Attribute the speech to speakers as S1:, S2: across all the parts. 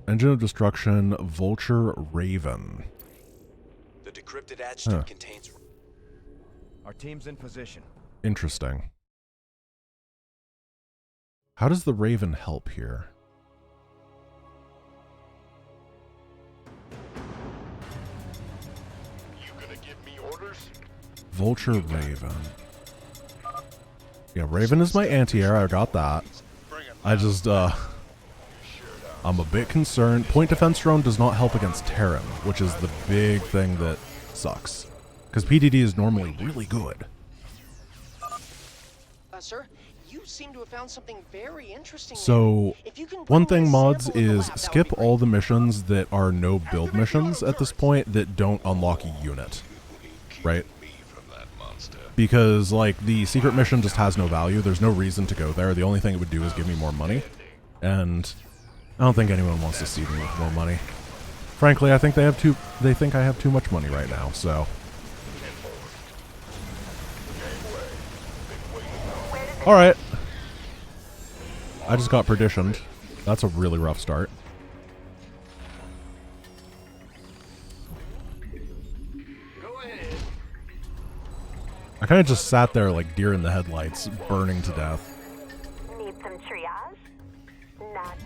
S1: Engine of Destruction, Vulture, Raven.
S2: The decrypted adjutant contains...
S3: Our team's in position.
S1: Interesting. How does the Raven help here?
S4: You gonna give me orders?
S1: Vulture, Raven. Yeah, Raven is my anti-air, I got that. I just, I'm a bit concerned. Point defense drone does not help against Terran, which is the big thing that sucks. Because PDD is normally really good.
S5: Sir, you seem to have found something very interesting.
S1: So,
S5: if you can
S1: one
S5: bring
S1: thing
S5: this
S1: mods
S5: sample in the
S1: is
S5: lab,
S1: skip
S5: that would be
S1: all the missions that are no build missions at this point that don't unlock a unit. Right? Because, like, the secret mission just has no value. There's no reason to go there. The only thing it would do is give me more money. And I don't think anyone wants to see me with more money. Frankly, I think they think I have too much money right now, so. Alright. I just got perditioned. That's a really rough start. I kind of just sat there like deer in the headlights, burning to death.
S6: Need some triage? Not.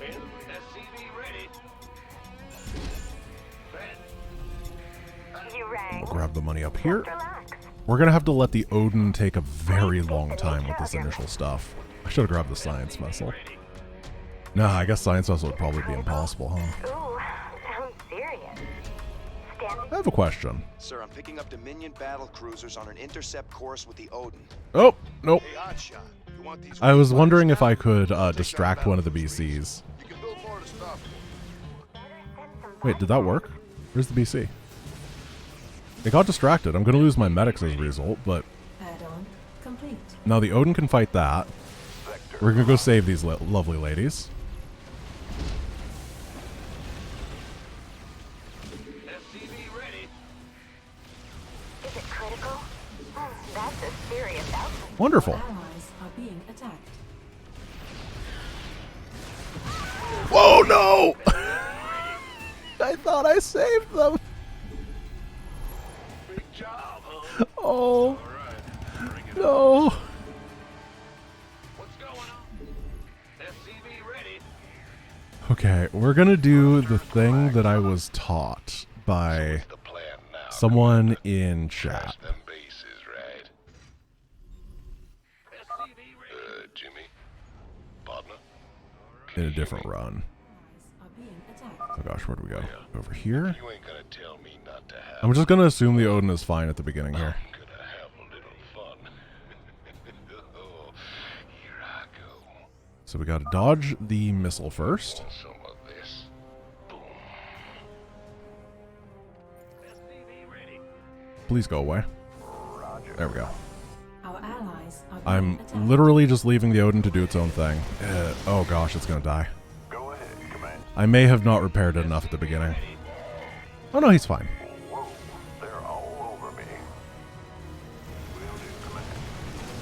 S4: SCV ready.
S6: You rang.
S1: We'll grab the money up here.
S6: Relax.
S1: We're gonna have to let the Odin take a very long time with this initial stuff. I should have grabbed the science vessel. Nah, I guess science vessel would probably be impossible, huh?
S6: Ooh, sounds serious. Standing.
S1: I have a question.
S2: Sir, I'm picking up Dominion battle cruisers on an intercept course with the Odin.
S1: Oh, nope.
S4: Hey, Hotshot, you want these?
S1: I was wondering if I could distract one of the BCs.
S4: You can build more of the stuff.
S1: Wait, did that work? Where's the BC? It got distracted. I'm gonna lose my medics as a result, but
S7: Add-on complete.
S1: now the Odin can fight that. We're gonna go save these lovely ladies.
S4: SCV ready.
S6: Is it critical? That's a serious outbreak.
S1: Wonderful.
S7: Allies are being attacked.
S1: Whoa, no! I thought I saved them.
S4: Big job, huh?
S1: Oh,
S4: All right. Bring it on.
S1: no.
S4: What's going on? SCV ready.
S1: Okay, we're gonna do the thing that I was taught by
S4: The plan now.
S1: someone in chat.
S4: Them bases, right? SCV ready. Jimmy. Partner.
S1: In a different run.
S7: Allies are being attacked.
S1: Oh gosh, where do we go? Over here?
S4: You ain't gonna tell me not to have.
S1: I'm just gonna assume the Odin is fine at the beginning here.
S4: I'm gonna have a little fun. Oh, here I go.
S1: So we gotta dodge the missile first.
S4: Some of this. Boom. SCV ready.
S1: Please go away. There we go.
S7: Our allies are being
S1: I'm
S7: attacked.
S1: literally just leaving the Odin to do its own thing. Oh gosh, it's gonna die.
S4: Go ahead, command.
S1: I may have not repaired it enough at the beginning. Oh no, he's fine.
S4: Whoa, they're all over me. Will do, command.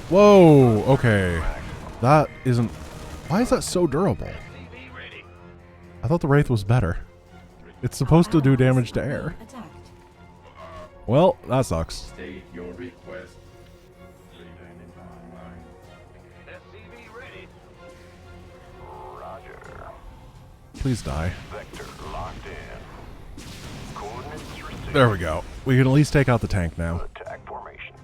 S1: Whoa, okay. That isn't... Why is that so durable?
S4: SCV ready.
S1: I thought the Wraith was better. It's supposed to do damage to air.
S7: Being attacked.
S1: Well, that sucks.
S8: State your request.
S4: SCV ready. Roger.
S1: Please die.
S4: Vector locked in. Coordinates received.
S1: There we go. We can at least take out the tank now.
S4: Attack formation.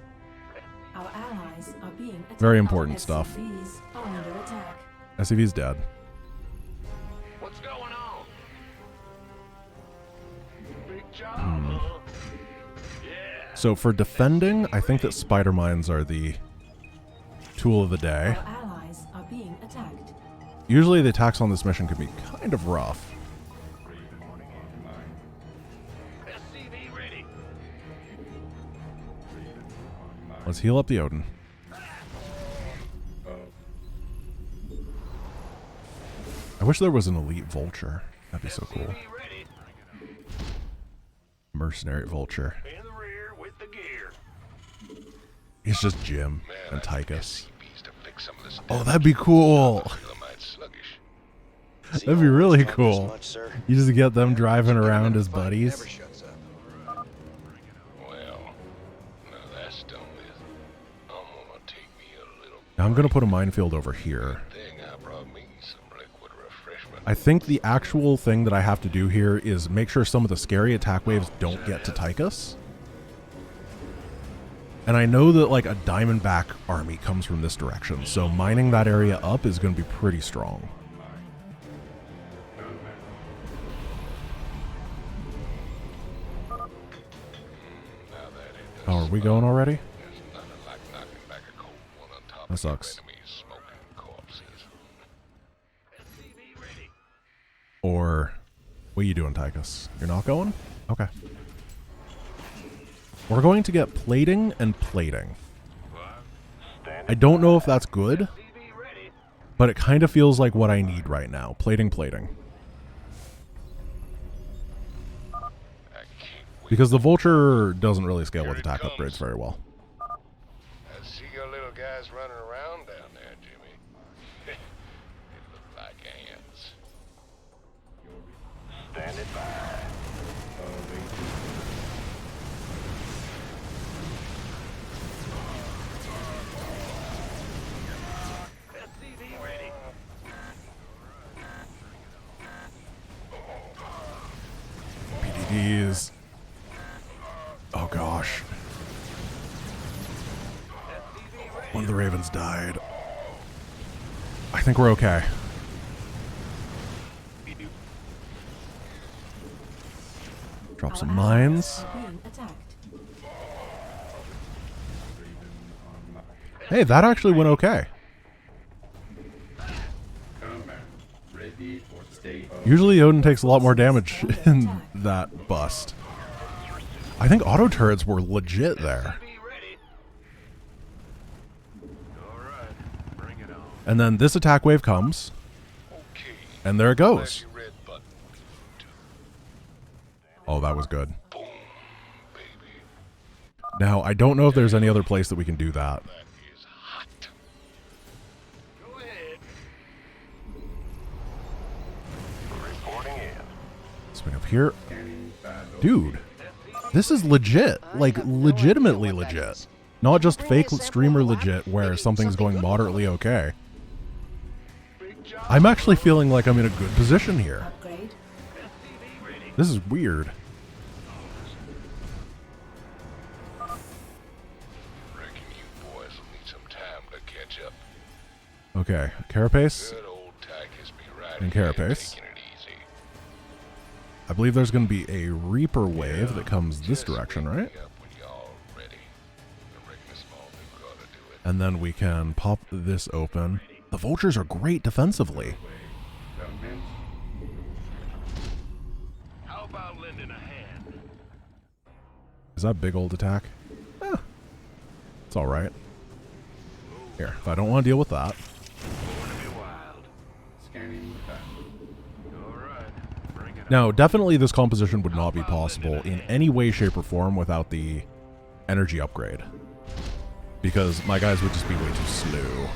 S7: Our allies are being attacked.
S1: Very important stuff.
S7: SCVs are under attack.
S1: SCV's dead.
S4: What's going on? Big job,
S1: Hmm.
S4: huh? Yeah.
S1: So for defending, I think that spider mines are the tool of the day.
S7: Our allies are being attacked.
S1: Usually the attacks on this mission can be kind of rough.
S4: SCV ready.
S1: Let's heal up the Odin. I wish there was an elite Vulture. That'd be so cool.
S4: SCV ready.
S1: Mercenary Vulture.
S4: In the rear with the gear.
S1: He's just Jim and Tychus.
S4: SCVs to fix some of this
S1: Oh, that'd be cool.
S4: Feel might sluggish.
S1: That'd be really cool. You just get them driving around as buddies.
S4: Well, now that's done with. I'm gonna take me a little
S1: Now I'm going to put a minefield over here.
S4: thing. I brought me some liquid refreshment.
S1: I think the actual thing that I have to do here is make sure some of the scary attack waves don't get to Tychus. And I know that like a Diamondback army comes from this direction, so mining that area up is going to be pretty strong. Oh, are we going already?
S4: There's nothing like knocking back a cold one on top
S1: That
S4: of your
S1: sucks.
S4: enemy's smoking corpses.
S1: Or what are you doing, Tychus? You're not going? Okay. We're going to get plating and plating. I don't know if that's good, but it kind of feels like what I need right now. Plating, plating. Because the Vulture doesn't really scale with attack upgrades very well.
S4: I see your little guys running around down there, Jimmy. They look like ants. Standing by. SCV ready.
S1: PDDs. Oh gosh. One of the Ravens died. I think we're okay. Drop some mines.
S7: Are being attacked.
S1: Hey, that actually went okay. Usually Odin takes a lot more damage in that bust. I think auto turrets were legit there. And then this attack wave comes,
S4: Okay.
S1: and there it goes.
S4: Flashy red button.
S1: Oh, that was good.
S4: Boom, baby.
S1: Now, I don't know if there's any other place that we can do that.
S4: That is hot. Go ahead. Reporting in.
S1: Swing up here. Dude, this is legit. Like, legitimately legit. Not just fake streamer legit where something's going moderately okay. I'm actually feeling like I'm in a good position here.
S7: Upgrade.
S1: This is weird.
S4: Reckon you boys will need some time to catch up.
S1: Okay, Carapace.
S4: Good old Tychus be right
S1: And
S4: here
S1: Carapace.
S4: taking it easy.
S1: I believe there's going to be a Reaper wave that comes this
S4: Just
S1: direction,
S4: wake me
S1: right?
S4: up when y'all ready. I reckon a small nuke ought to do it.
S1: And then we can pop this open. The Vultures are great defensively.
S4: How about lending a hand?
S1: Is that big old attack? Eh, it's alright. Here, if I don't want to deal with that.
S4: Born to be wild. Scanning the back. Alright, bring it
S1: Now, definitely this composition would not be possible in any way, shape, or form without the energy upgrade. Because my guys would just be way too slow.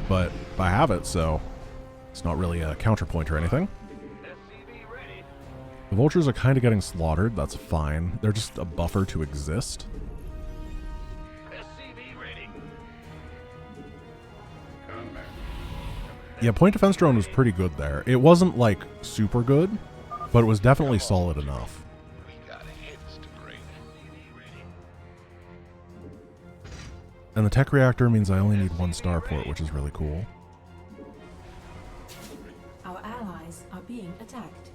S1: But I have it, so it's not really a counterpoint or anything.
S4: SCV ready.
S1: The Vultures are kind of getting slaughtered. That's fine. They're just a buffer to exist.
S4: SCV ready.
S1: Yeah, point defense drone was pretty good there. It wasn't, like, super good, but it was definitely solid enough.
S4: We got hits to break. SCV ready.
S1: And the tech reactor means I only need one starport, which is really cool.
S7: Our allies are being attacked.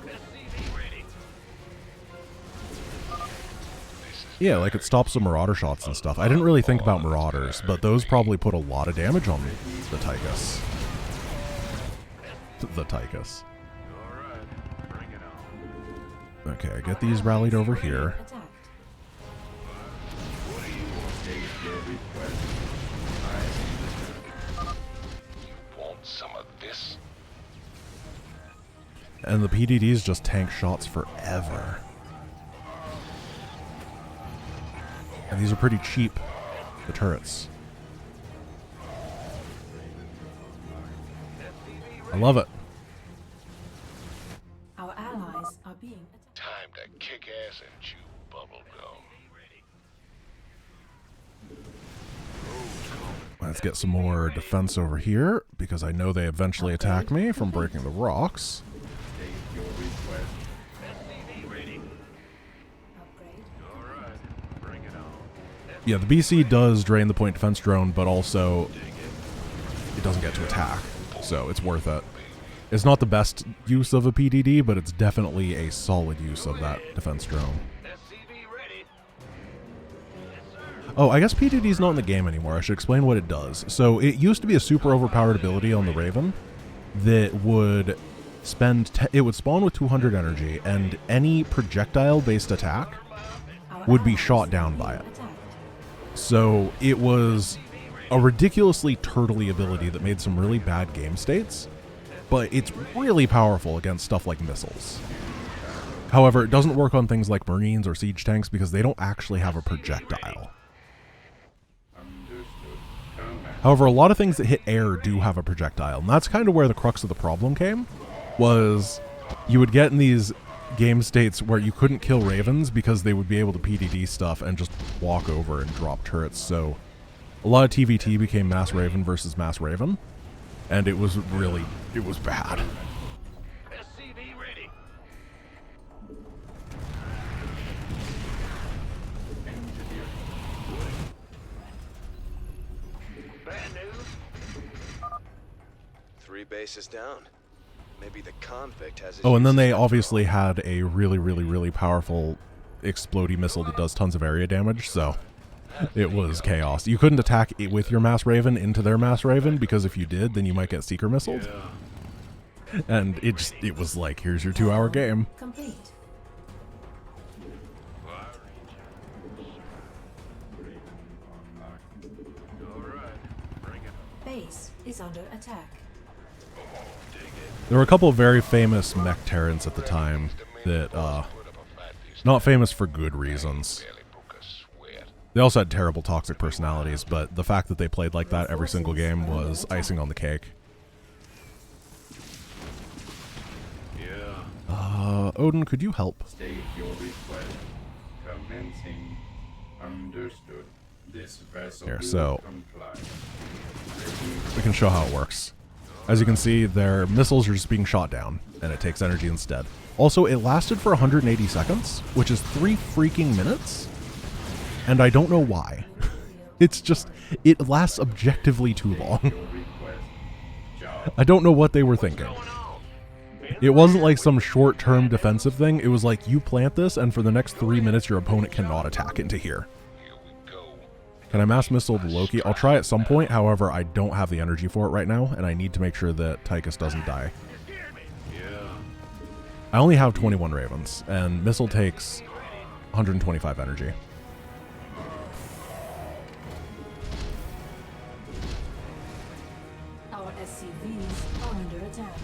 S4: SCV ready.
S1: Yeah, like it stops the Marauder shots and stuff. I didn't really think about Marauders, but those probably put a lot of damage on the Tychus. The Tychus.
S4: Alright, bring it on.
S1: Okay, get these rallied over here.
S7: Attacked.
S4: Want some of this?
S1: And the PDDs just tank shots forever. And these are pretty cheap, the turrets. I love it.
S4: and chew bubble gum.
S1: Let's get some more defense over here, because I know they eventually attack me from breaking the rocks. Yeah, the BC does drain the point defense drone, but also it doesn't get to attack, so it's worth it. It's not the best use of a PDD, but it's definitely a solid use of that defense drone. Oh, I guess PDD is not in the game anymore. I should explain what it does. So it used to be a super overpowered ability on the Raven that would it would spawn with 200 energy, and any projectile-based attack would be shot down by it. So it was a ridiculously turtly ability that made some really bad game states, but it's really powerful against stuff like missiles. However, it doesn't work on things like Marines or siege tanks because they don't actually have a projectile. However, a lot of things that hit air do have a projectile, and that's kind of where the crux of the problem came, was you would get in these game states where you couldn't kill Ravens because they would be able to PDD stuff and just walk over and drop turrets, so a lot of TVT became Mass Raven versus Mass Raven, and it was bad.
S2: Three bases down. Maybe the convict has his
S1: Oh, and then they
S2: uses.
S1: obviously had a really powerful explodey missile that does tons of area damage, so it was chaos. You couldn't attack it with your Mass Raven into their Mass Raven, because if you did, then you might get Seeker missiled. And it was like, here's your 2-hour game.
S7: Complete. Base is under attack.
S1: There were a couple of very famous mech Terrans at the time that, not famous for good reasons. They also had terrible toxic personalities, but the fact that they played like that every single game was icing on the cake. Odin, could you help?
S8: State your request. Commencing. Understood. This vessel
S1: Here,
S8: will
S1: so
S8: comply.
S1: we can show how it works. As you can see, their missiles are just being shot down, and it takes energy instead. Also, it lasted for 180 seconds, which is 3 freaking minutes, and I don't know why. It's just, it lasts objectively too long. I don't know what they were thinking. It wasn't like some short-term defensive thing. It was like, you plant this, and for the next 3 minutes, your opponent cannot attack into here. Can I mass missile the Loki? I'll try at some point, however, I don't have the energy for it right now, and I need to make sure that Tychus doesn't die. I only have 21 Ravens, and missile takes 125 energy.
S7: Our SCVs are under attack.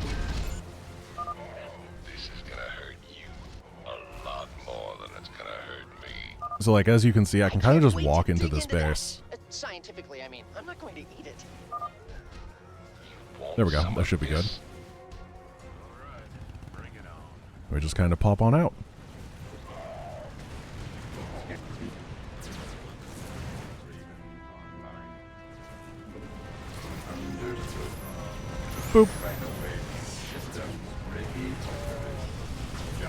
S4: This is gonna hurt you a lot more than it's gonna hurt me.
S1: So, like, as you can see, I can kind of just
S5: Wait
S1: walk
S5: to
S1: into
S5: dig
S1: this
S5: into that.
S1: base.
S5: Scientifically, I mean, I'm not going to eat it.
S1: There we go. That should be good. We just kind of pop on out. Boop.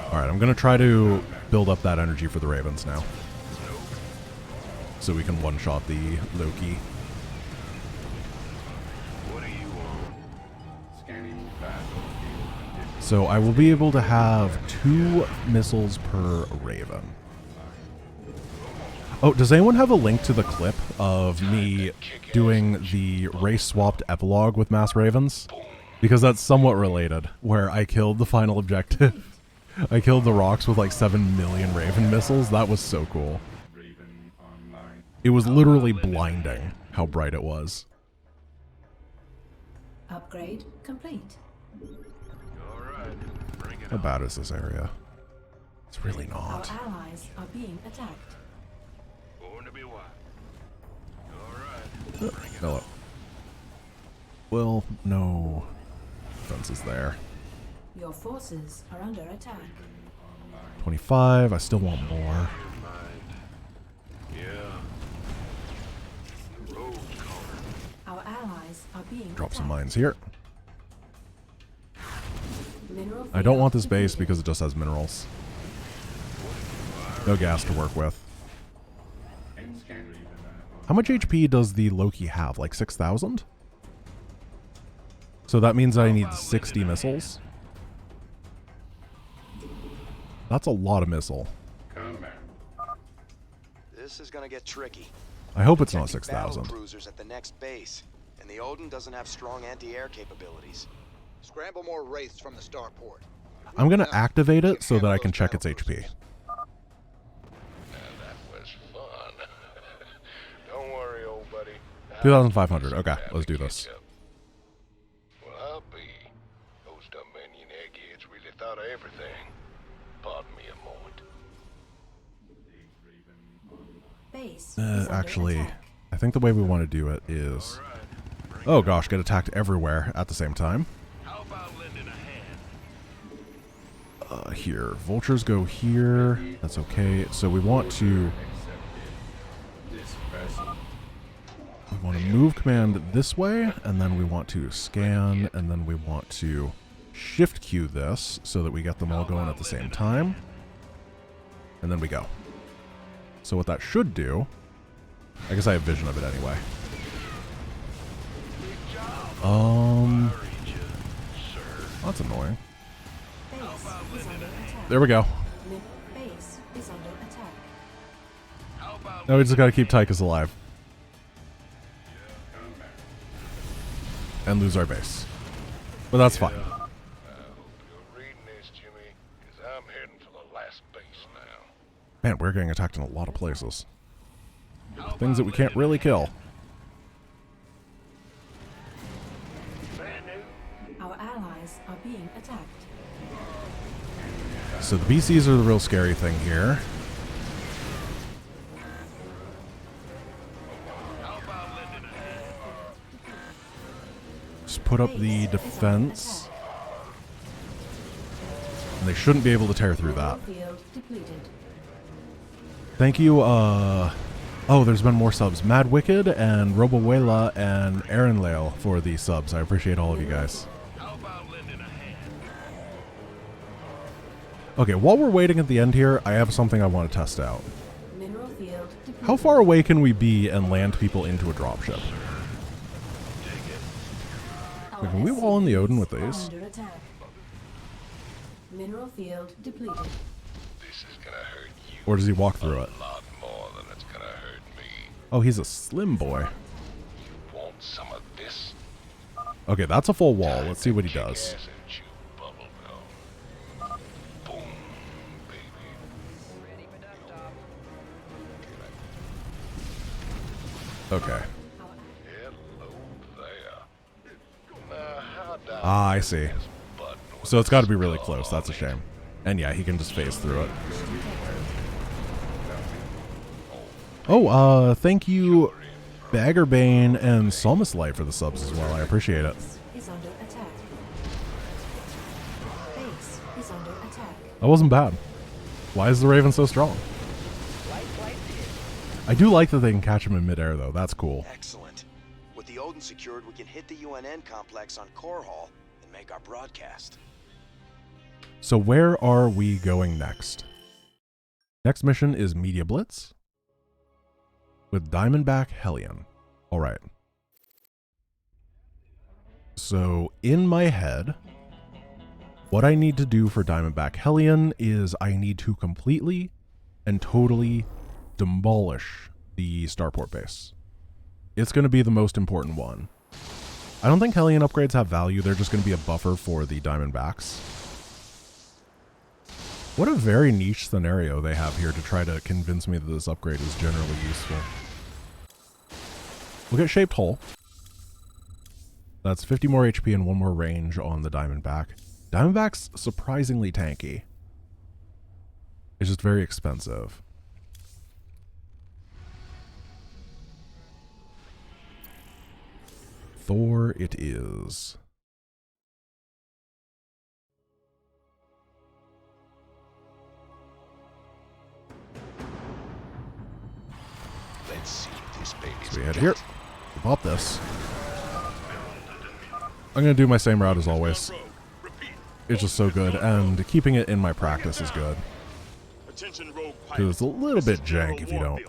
S1: Alright, I'm going to try to build up that energy for the Ravens now, so we can one-shot the Loki. So I will be able to have 2 missiles per Raven. Oh, does anyone have a link to the clip of me doing the race-swapped epilogue with Mass Ravens? Because that's somewhat related, where I killed the final objective. I killed the rocks with like 7 million Raven missiles. That was so cool. It was literally blinding how bright it was.
S7: Upgrade complete.
S1: How bad is this area? It's really
S7: Our
S1: not.
S7: allies are being attacked.
S1: Hello. Well, no fences there.
S7: Your forces are under attack.
S1: 25. I still want more.
S7: Our allies are being
S1: Drop some
S7: attacked.
S1: mines here.
S7: Mineral
S1: I don't
S7: field
S1: want this base
S7: depleted.
S1: because it just has minerals. No gas to work with. How much HP does the Loki have? Like 6,000? So that means I need 60 missiles. That's a lot of missile.
S2: This is gonna get tricky.
S1: I hope it's not
S2: Protecting battle
S1: 6,000.
S2: cruisers at the next base, and the Odin doesn't have strong anti-air capabilities.
S9: Scramble more wraiths from the starport.
S1: I'm going to activate it so that I can check its HP.
S4: That was fun. Don't worry, old buddy.
S1: 2,500. Okay, let's do this.
S4: Well, I'll be. Those Dominion eggheads really thought of everything. Pardon me a moment.
S7: Base is under
S1: Actually,
S7: attack.
S1: I think the way we want to do it is... Oh gosh, get attacked everywhere at the same time.
S4: How about lending a hand?
S1: Here, vultures go here. That's okay. So we want to... We want to move command this way, and then we want to scan, and then we want to shift Q this so that we get them all going at the same time. And then we go. So what that should do... I guess I have vision of it anyway. That's annoying.
S7: Base is under attack.
S1: There we go.
S7: Base is under attack.
S1: Now we just gotta keep Tychus alive. And lose our base. But that's fine.
S4: I hope you're reading this, Jimmy, because I'm heading for the last base now.
S1: Man, we're getting attacked in a lot of places. Things that we can't really kill.
S7: Our allies are being attacked.
S1: So the BCs are the real scary thing here. Just put up the defense. And they shouldn't be able to tear through that.
S7: Field depleted.
S1: Thank you, oh, there's been more subs. Mad Wicked and Robohuela and Aaron Lale for the subs. I appreciate all of you guys. Okay, while we're waiting at the end here, I have something I want to test out.
S7: Mineral field depleted.
S1: How far away can we be and land people into a dropship?
S7: Our
S1: Can we wall in the Odin with
S7: SCVs
S1: these?
S7: are under attack. Mineral field depleted.
S4: This is gonna hurt you
S1: Or does he walk through it?
S4: a lot more than it's gonna hurt me.
S1: Oh, he's a slim boy.
S4: You want some of this?
S1: Okay, that's a full wall. Let's see what he does.
S4: Kick ass and chew bubble gum. Boom, baby.
S1: Okay.
S4: Hello there. Now, how down
S1: Ah, I see.
S4: this button with
S1: So it's got to be
S4: this
S1: really
S4: skull
S1: close. That's a
S4: on it?
S1: shame. And yeah, he can just phase through it. Oh, thank you, Baggerbane and Solmus Light for the subs as well. I appreciate it.
S7: Is under attack. Base is under attack.
S1: That wasn't bad. Why is the Raven so strong? I do like that they can catch him in midair, though. That's cool.
S2: Excellent. With the Odin secured, we can hit the UNN complex on Core Hall and make our broadcast.
S1: So where are we going next? Next mission is Media Blitz with Diamondback Hellion. All right. So in my head, what I need to do for Diamondback Hellion is I need to completely and totally demolish the starport base. It's going to be the most important one. I don't think Hellion upgrades have value. They're just going to be a buffer for the Diamondbacks. What a very niche scenario they have here to try to convince me that this upgrade is generally useful. We'll get Shaped Hull. That's 50 more HP and 1 more range on the Diamondback. Diamondback's surprisingly tanky. It's just very expensive. Thor it is.
S4: see this baby's
S1: So we head here. We pop this. I'm going to do my same route as always. It's just so good, and keeping it in my practice is good. Because it's a little bit jank if you don't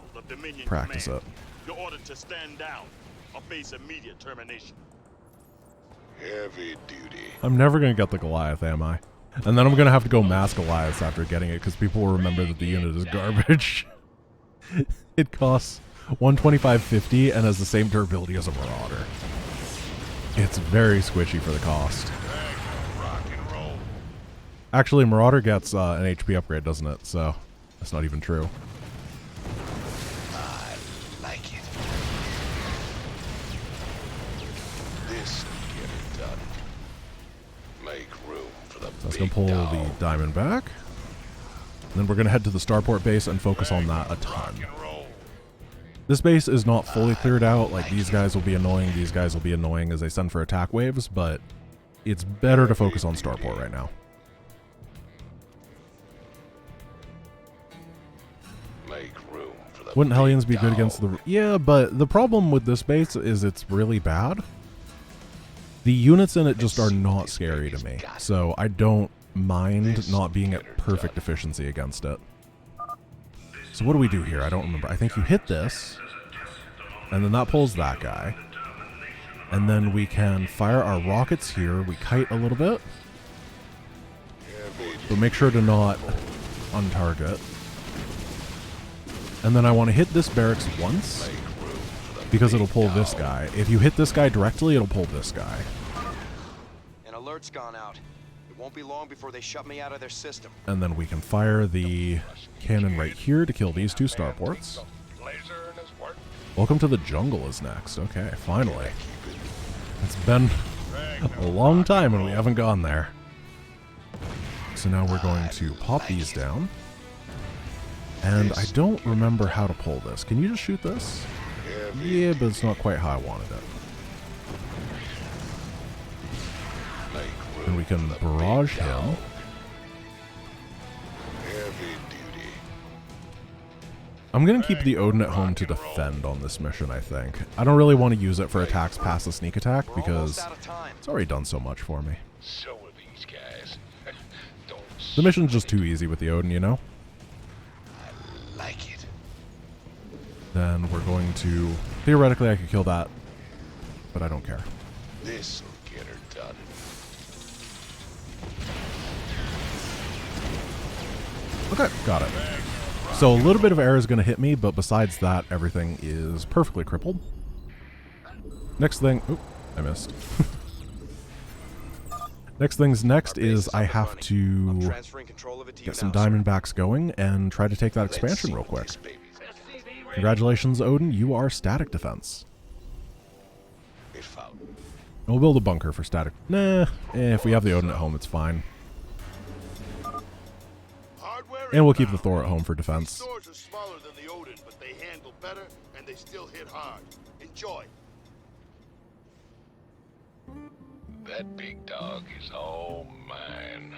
S1: practice it.
S10: You're ordered to stand down or face immediate termination.
S4: Heavy duty.
S1: I'm never going to get the Goliath, am I? And then I'm going to have to go mass Goliaths after getting it, because people will remember that the unit is garbage. It costs $125.50 and has the same durability as a Marauder. It's very squishy for the cost. Actually, Marauder gets an HP upgrade, doesn't it? So, that's not even true.
S4: I like it. This will get it done. Make room for the
S1: So that's going to pull the Diamondback. Then we're going to head to the starport base and focus on that a ton. This base is not fully cleared out. Like, these guys will be annoying, these guys will be annoying as they send for attack waves, but it's better to focus on starport right now. Wouldn't Hellions be good against the... Yeah, but the problem with this base is it's really bad. The units in it just are not scary to me, so I don't mind not being at perfect efficiency against it. So what do we do here? I don't remember. I think you hit this, and then that pulls that guy. And then we can fire our rockets here. We kite a little bit. But make sure to not untarget. And then I want to hit this barracks once, because it'll pull this guy. If you hit this guy directly, it'll pull this guy.
S2: An alert's gone out. It won't be long before they shut me out of their system.
S1: And then we can fire the cannon right here to kill these two starports. Welcome to the jungle is next. Okay, finally. It's been a long time and we haven't gone there. So now we're going to pop these down. And I don't remember how to pull this. Can you just shoot this? Yeah, but it's not quite how I wanted it. And we can barrage him. I'm going to keep the Odin at home to defend on this mission, I think. I don't really want to use it for attacks past the sneak attack, because it's already done so much for me. The mission's just too easy with the Odin, you know? Then we're going to... Theoretically, I could kill that, but I don't care.
S4: This'll get her done.
S1: Okay, got it. So a little bit of air is going to hit me, but besides that, everything is perfectly crippled. Next thing... Oop, I missed. Next thing's next is I have to get some Diamondbacks going and try to take that expansion real quick. Congratulations, Odin, you are static defense. We'll build a bunker for static. Nah, if we have the Odin at home, it's fine. And we'll keep the Thor at home for defense.
S10: Stores are smaller than the Odin, but they handle better and they still hit hard. Enjoy.
S4: That big dog is all mine.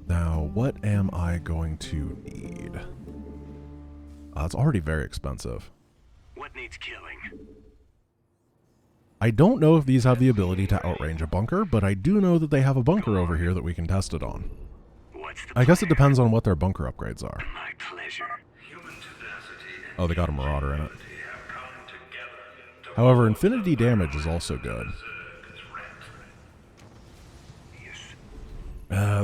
S1: Now, what am I going to need? It's already very expensive.
S10: What needs killing?
S1: I don't know if these have the ability to outrange a bunker, but I do know that they have a bunker over here that we can test it on. I guess it depends on what their bunker upgrades are.
S10: My pleasure.
S1: Oh, they got a Marauder in it. However, infinity damage is also good.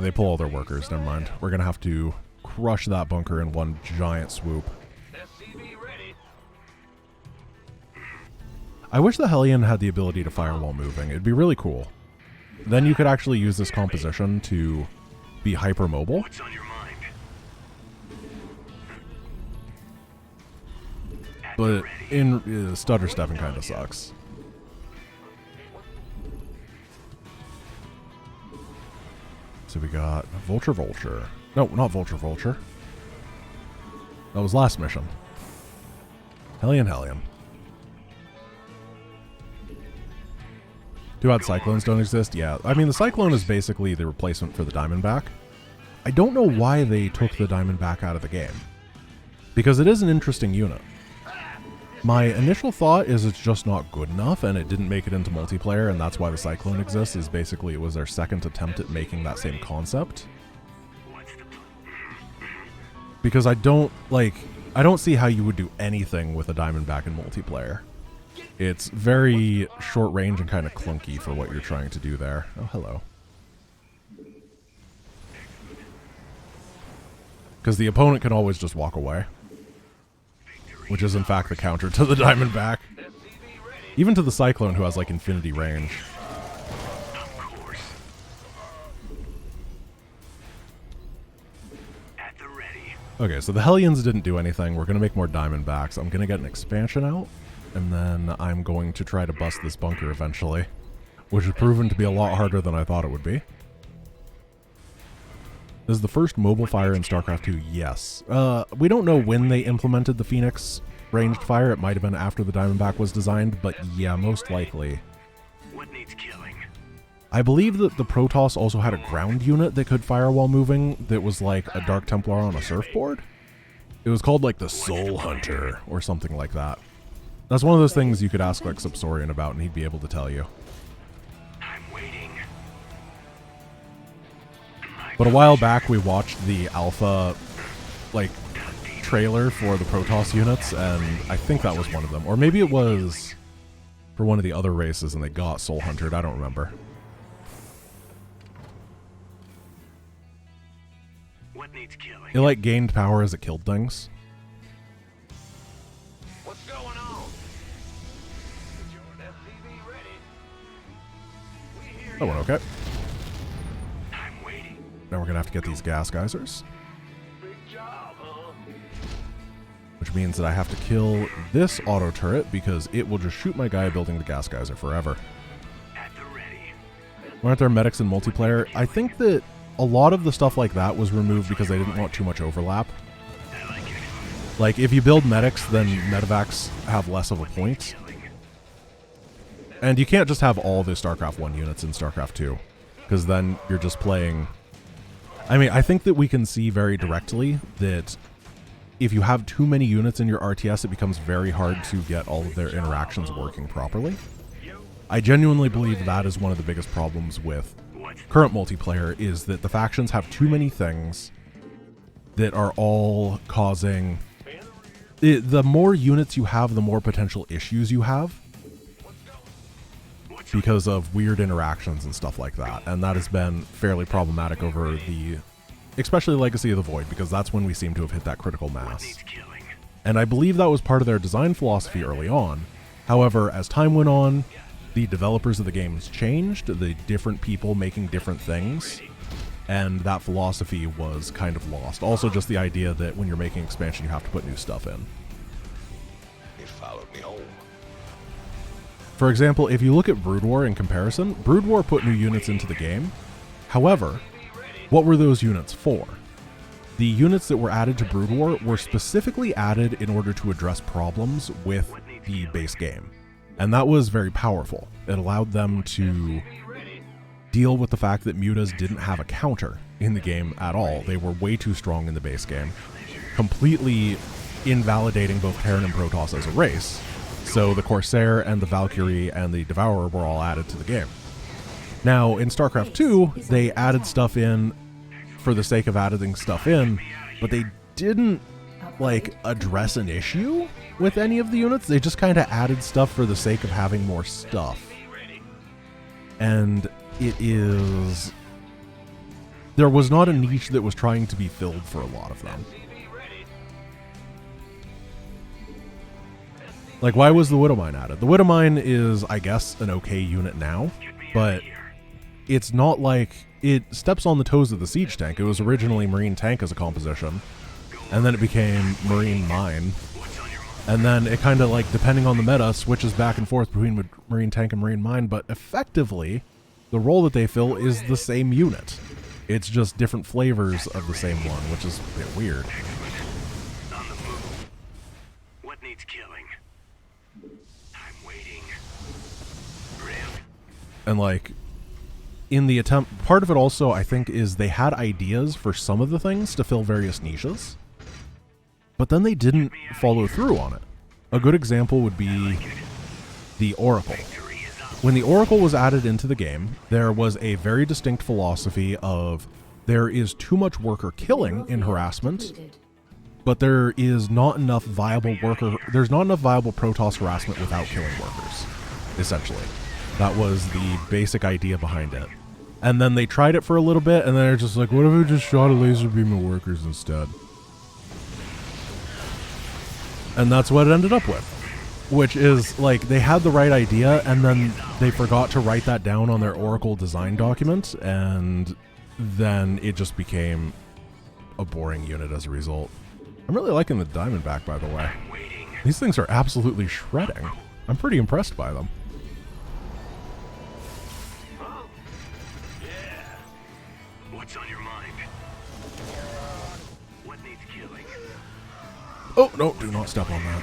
S1: They pull all their workers, never mind. We're going to have to crush that bunker in one giant swoop. I wish the Hellion had the ability to fire while moving. It'd be really cool. Then you could actually use this composition to be hypermobile.
S10: What's on your mind?
S1: But in stutter stepping kind of sucks. So we got Vulture. No, not Vulture. That was last mission. Hellion. Too bad Cyclones don't exist? Yeah, I mean, the Cyclone is basically the replacement for the Diamondback. I don't know why they took the Diamondback out of the game, because it is an interesting unit. My initial thought is it's just not good enough, and it didn't make it into multiplayer, and that's why the Cyclone exists, is basically it was their second attempt at making that same concept. Because I don't see how you would do anything with a Diamondback in multiplayer. It's very short range and kind of clunky for what you're trying to do there. Oh, hello. Because the opponent can always just walk away. Which is in fact the counter to the Diamondback. Even to the Cyclone, who has like infinity range. Okay, so the Hellions didn't do anything. We're going to make more Diamondbacks. I'm going to get an expansion out, and then I'm going to try to bust this bunker eventually, which has proven to be a lot harder than I thought it would be. This is the first mobile fire in StarCraft 2, yes. We don't know when they implemented the Phoenix ranged fire. It might have been after the Diamondback was designed, but yeah, most likely.
S11: What needs killing?
S1: I believe that the Protoss also had a ground unit that could fire while moving that was like a Dark Templar on a surfboard. It was called like the Soul Hunter or something like that. That's one of those things you could ask like Subsorian about and he'd be able to tell you.
S11: I'm waiting.
S1: But a while back we watched the alpha like trailer for the Protoss units, and I think that was one of them. Or maybe it was for one of the other races and they got Soul Huntered, I don't remember.
S11: What needs killing?
S1: It like gained power as it killed things.
S11: What's going on? Is your FPV ready? We hear
S1: That went okay.
S11: I'm waiting.
S1: Now we're gonna have to get these gas geysers.
S11: Big job, huh?
S1: Which means that I have to kill this auto turret because it will just shoot my guy building the gas geyser forever.
S11: At the ready.
S1: Why aren't there medics in multiplayer? I think that a lot of the stuff like that was removed because they didn't want too much overlap.
S11: I like it.
S1: Like, if you build medics, then medevacs have less of a point. And you can't just have all the StarCraft 1 units in StarCraft 2, because then you're just playing... I mean, I think that we can see very directly that if you have too many units in your RTS, it becomes very hard to get all of their interactions working properly. I genuinely believe that is one of the biggest problems with current multiplayer, is that the factions have too many things that are all causing... The more units you have, the more potential issues you have because of weird interactions and stuff like that. And that has been fairly problematic over the... especially Legacy of the Void, because that's when we seem to have hit that critical mass. And I believe that was part of their design philosophy early on. However, as time went on, the developers of the games changed, the different people making different things, and that philosophy was kind of lost. Also just the idea that when you're making expansion, you have to put new stuff in.
S4: It followed me home.
S1: For example, if you look at Brood War in comparison, Brood War put new units into the game. However, what were those units for? The units that were added to Brood War were specifically added in order to address problems with the base game. And that was very powerful. It allowed them to deal with the fact that mutas didn't have a counter in the game at all. They were way too strong in the base game, completely invalidating both Terran and Protoss as a race. So the Corsair and the Valkyrie and the Devourer were all added to the game. Now, in StarCraft 2, they added stuff in for the sake of adding stuff in, but they didn't, like, address an issue with any of the units. They just kind of added stuff for the sake of having more stuff. And it is... there was not a niche that was trying to be filled for a lot of them. Like, why was the Widowmine added? The Widowmine is, I guess, an okay unit now, but it's not like... it steps on the toes of the Siege Tank. It was originally Marine Tank as a composition, and then it became Marine Mine. And then it kind of, like, depending on the meta, switches back and forth between Marine Tank and Marine Mine, but effectively, the role that they fill is the same unit. It's just different flavors of the same one, which is a bit weird.
S11: On the move. What needs killing? I'm waiting. Rip.
S1: And, like, in the attempt, part of it also, I think, is they had ideas for some of the things to fill various niches, but then they didn't follow through on it. a good example would be the Oracle. When the Oracle was added into the game, there was a very distinct philosophy of there is too much worker killing in harassment, but there is not enough viable there's not enough viable Protoss harassment without killing workers, essentially. That was the basic idea behind it. And then they tried it for a little bit, and then they're just like, what if we just shot a laser beam at workers instead? And that's what it ended up with. Which is, like, they had the right idea, and then they forgot to write that down on their Oracle design document, and then it just became a boring unit as a result. I'm really liking the Diamondback, by the way. These things are absolutely shredding. I'm pretty impressed by them.
S11: What's on your mind? What needs killing?
S1: Oh, no, do not step on that.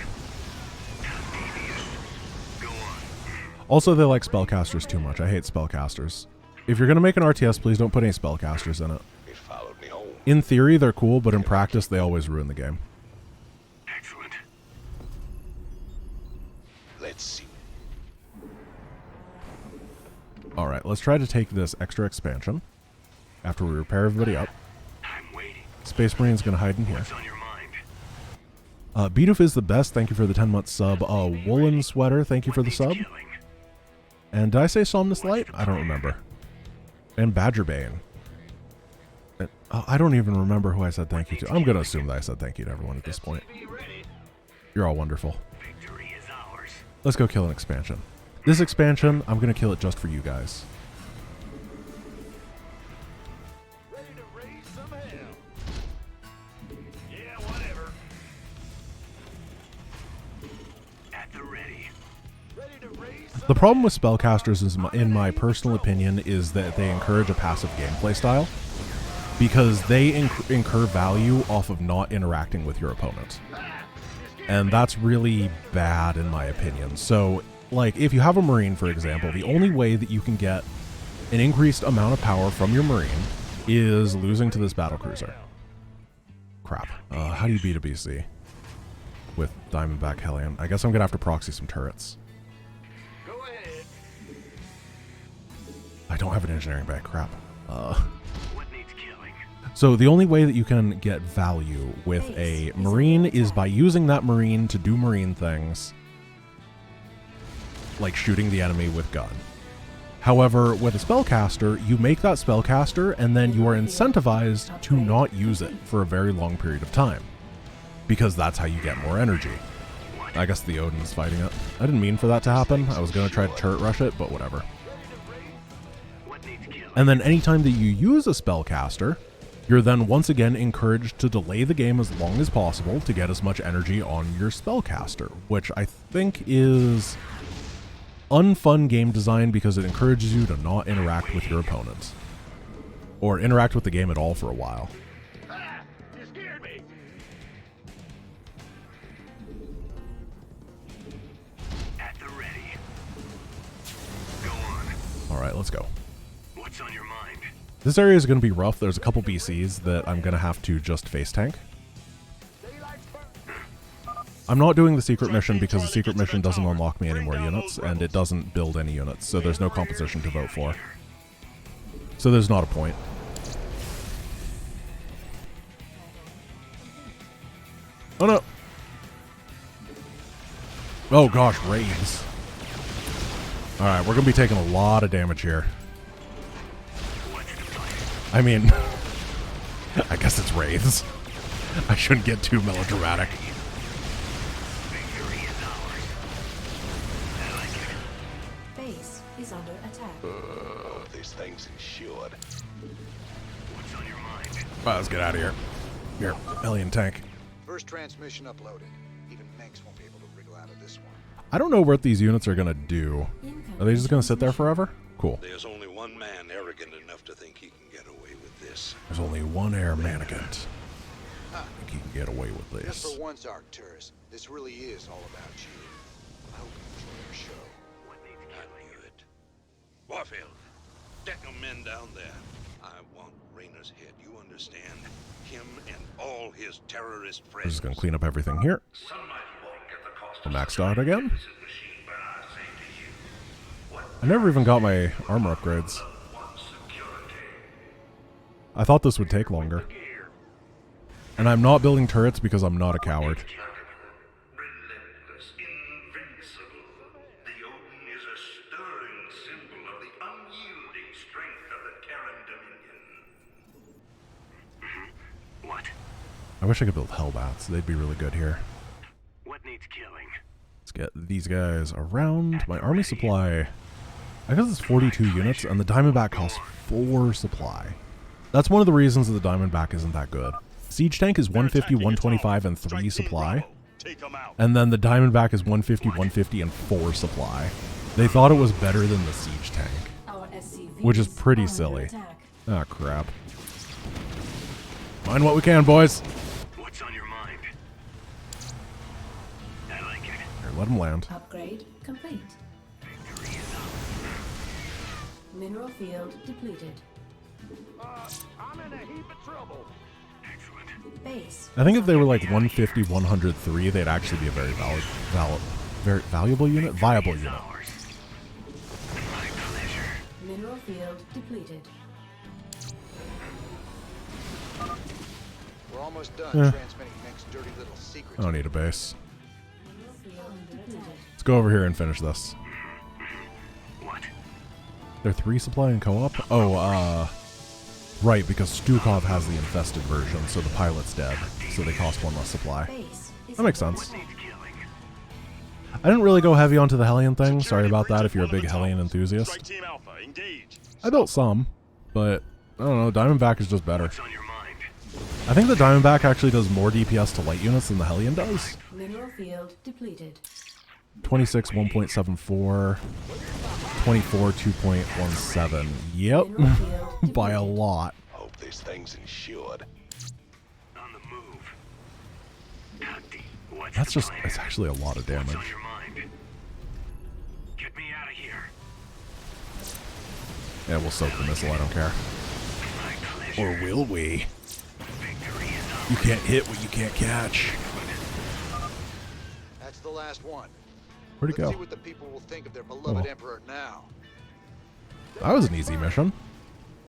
S1: Also, they like spellcasters too much. I hate spellcasters. If you're going to make an RTS, please don't put any spellcasters in it. In theory, they're cool, but in practice, they always ruin the game.
S11: Excellent.
S10: Let's see.
S1: Alright, let's try to take this extra expansion after we repair everybody up.
S11: I'm waiting.
S1: Space Marine's going to hide in here.
S11: What's on your mind?
S1: Bidoof is the best. Thank you for the 10-month sub. Woolen Sweater, thank you for the sub. And did I say Somnus Light? I don't remember. And Badgerbane. And, I don't even remember who I said thank you to. I'm going to assume that I said thank you to everyone at this point. You're all wonderful.
S11: Victory is ours.
S1: Let's go kill an expansion. This expansion, I'm going to kill it just for you guys.
S10: Ready to raise some hell. Yeah, whatever.
S11: At the ready.
S10: Ready to raise some
S1: The problem with spellcasters, is in my personal opinion, is that they encourage a passive gameplay style. Because they incur value off of not interacting with your opponent. And that's really bad in my opinion. So, like, if you have a Marine, for example, the only way that you can get an increased amount of power from your Marine is losing to this battlecruiser. Crap. How do you beat a BC with Diamondback Hellion? I guess I'm going to have to proxy some turrets.
S10: Go ahead.
S1: I don't have an engineering bag. Crap.
S11: What needs killing?
S1: So the only way that you can get value with a Marine is by using that Marine to do Marine things, like shooting the enemy with gun. However, with a spellcaster, you make that spellcaster and then you are incentivized to not use it for a very long period of time. Because that's how you get more energy. I guess the Odin's fighting it. I didn't mean for that to happen. I was going to try to turret rush it, but whatever. And then anytime that you use a spellcaster, you're then once again encouraged to delay the game as long as possible to get as much energy on your spellcaster, which I think is unfun game design because it encourages you to not interact with your opponent. Or interact with the game at all for a while.
S10: You scared me.
S11: At the ready. Go on.
S1: Alright, let's go.
S11: What's on your mind?
S1: This area is going to be rough. There's a couple BCs that I'm going to have to just face tank. I'm not doing the secret mission because the secret mission doesn't unlock me any more units, and it doesn't build any units, so there's no composition to vote for. So there's not a point. Oh no! Oh gosh, raids. Alright, we're going to be taking a lot of damage here. I mean, I guess it's wraiths. I shouldn't get too melodramatic.
S7: Base is under attack.
S10: These things insured.
S11: What's on your mind?
S1: Well, let's get out of here. Here, Hellion tank.
S9: First transmission uploaded. Even Manx won't be able to wriggle out of this one.
S1: I don't know what these units are going to do. Are they just going to sit there forever? Cool.
S10: There's only one man arrogant enough to think he can get away with this.
S1: There's only one air mannequin. I think he can get away with
S9: Just
S1: this.
S9: for once, Arcturus, this really is all about you. I hope you enjoy your show.
S10: I knew it. Warfield, deck them men down there. I want Raynor's head. You understand? Him and all his terrorist
S1: We're
S10: friends.
S1: just going to clean up everything here.
S11: Sunlight won't get the cost
S1: I'm maxed out again. I never even got my armor upgrades. I thought this would take longer. And I'm not building turrets because I'm not a coward. I wish I could build Hellbats. They'd be really good here.
S11: What needs killing?
S1: Let's get these guys around. My army supply, I guess it's 42 units, and the Diamondback costs 4 supply. That's one of the reasons that the Diamondback isn't that good. Siege Tank is 150, 125, and 3 supply. And then the Diamondback is 150, 150, and 4 supply. They thought it was better than the Siege Tank, which is pretty silly. Ah, crap. Find what we can, boys.
S11: What's on your mind? I like it.
S1: Here, let them land.
S7: Upgrade complete. Mineral field depleted.
S3: I'm in a heap of trouble.
S11: Excellent.
S7: Base.
S1: I think if they were like 150, 103, they'd actually be a very very valuable unit? Viable unit.
S7: Mineral field depleted.
S2: We're almost done transmitting Nick's dirty little secrets.
S1: I don't need a base.
S7: Mineral field depleted.
S1: Let's go over here and finish this.
S11: What?
S1: They're 3 supply and co-op? Oh, right, because Stukov has the infested version, so the pilot's dead, so they cost 1 less supply. That makes sense. I didn't really go heavy onto the Hellion thing. Sorry about that if you're a big Hellion enthusiast. I built some, but I don't know, Diamondback is just better. I think the Diamondback actually does more DPS to light units than the Hellion does.
S7: Mineral field depleted.
S1: 26, 1.74. 24, 2.17. Yep. By a lot.
S4: Hope this thing's insured.
S11: On the move.
S1: That's just, it's actually a lot of damage.
S11: What's on your mind? Get me out of here.
S1: Yeah, we'll soak the missile, I don't care. Or will we? You can't hit what you can't catch.
S2: That's the last one.
S1: Where'd it
S2: Let's
S1: go?
S2: see what the people will think of their beloved emperor now.
S1: That was an easy mission.